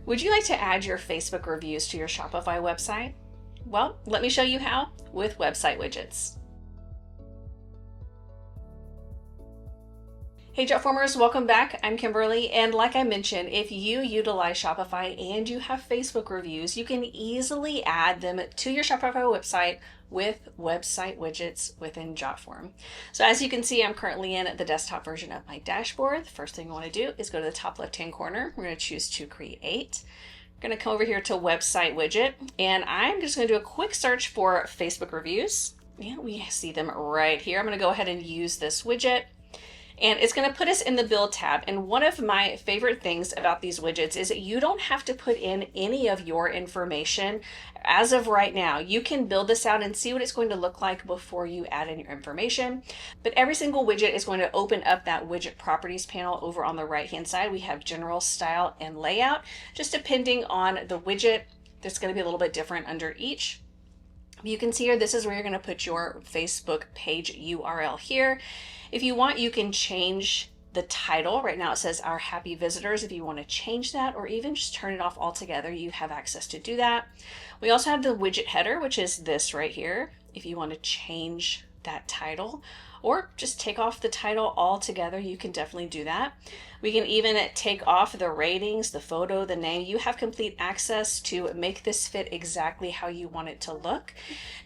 Would you like to add your Facebook reviews to your Shopify website? Well, let me show you how with website widgets. Hey Jotformers, welcome back. I'm Kimberly, and like I mentioned, if you utilize Shopify and you have Facebook reviews, you can easily add them to your Shopify website with website widgets within Jotform. So as you can see, I'm currently in the desktop version of my dashboard. The first thing you want to do is go to the top left-hand corner. We're going to choose to create. We're going to come over here to website widget, and I'm just going to do a quick search for Facebook reviews. And we see them right here. I'm going to go ahead and use this widget. And it's going to put us in the build tab. And one of my favorite things about these widgets is that you don't have to put in any of your information as of right now. You can build this out and see what it's going to look like before you add in your information. But every single widget is going to open up that widget properties panel over on the right hand side. We have general, style, and layout. Just depending on the widget, there's going to be a little bit different under each. You can see here, this is where you're going to put your Facebook page URL here. If you want, you can change the title. Right now it says Our Happy Visitors. If you want to change that or even just turn it off altogether, you have access to do that. We also have the widget header, which is this right here. If you want to change that title or just take off the title altogether, you can definitely do that. We can even take off the ratings, the photo, the name. You have complete access to make this fit exactly how you want it to look.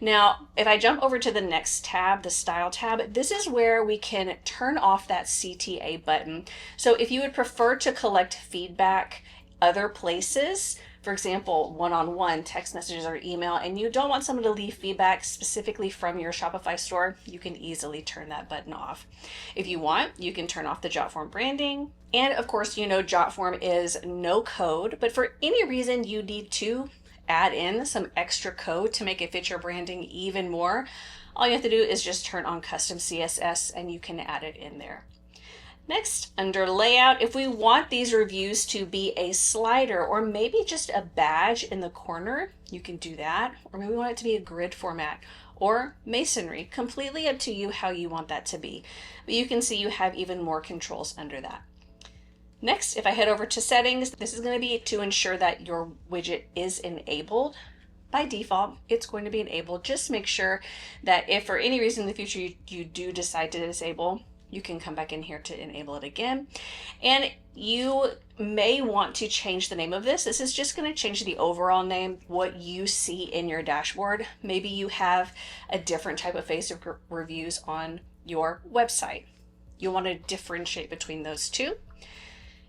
Now, if I jump over to the next tab, the style tab, this is where we can turn off that CTA button. So if you would prefer to collect feedback other places, for example, one-on-one text messages or email, and you don't want someone to leave feedback specifically from your Shopify store, you can easily turn that button off. If you want, you can turn off the Jotform branding. And of course, you know Jotform is no code, but for any reason you need to add in some extra code to make it fit your branding even more, all you have to do is just turn on custom CSS and you can add it in there. Next, under layout, if we want these reviews to be a slider or maybe just a badge in the corner, you can do that. Or maybe we want it to be a grid format or masonry, completely up to you how you want that to be. But you can see you have even more controls under that. Next, if I head over to settings, this is going to be to ensure that your widget is enabled. By default, it's going to be enabled. Just make sure that if for any reason in the future you do decide to disable, you can come back in here to enable it again. And you may want to change the name of this. This is just going to change the overall name, what you see in your dashboard. Maybe you have a different type of Facebook reviews on your website. You'll want to differentiate between those two.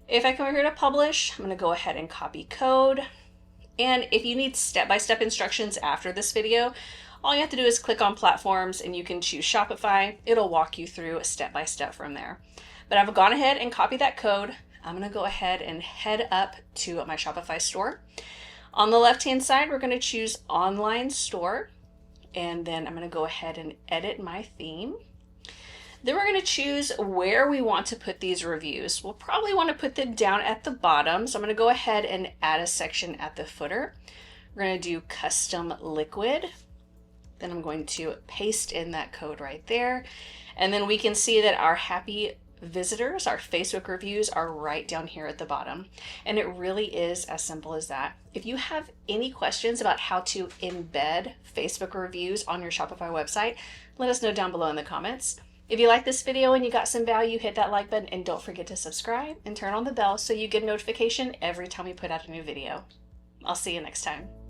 If I come over here to publish, I'm going to go ahead and copy code. And if you need step-by-step instructions after this video, all you have to do is click on platforms and you can choose Shopify. It'll walk you through step-by-step from there. But I've gone ahead and copied that code. I'm going to go ahead and head up to my Shopify store. On the left-hand side, we're going to choose Online Store. And then I'm going to go ahead and edit my theme. Then we're going to choose where we want to put these reviews. We'll probably want to put them down at the bottom. So I'm going to go ahead and add a section at the footer. We're going to do Custom Liquid. Then I'm going to paste in that code right there. And then we can see that our happy visitors, our Facebook reviews, are right down here at the bottom. And it really is as simple as that. If you have any questions about how to embed Facebook reviews on your Shopify website, let us know down below in the comments. If you like this video and you got some value, hit that like button and don't forget to subscribe and turn on the bell so you get a notification every time we put out a new video. I'll see you next time.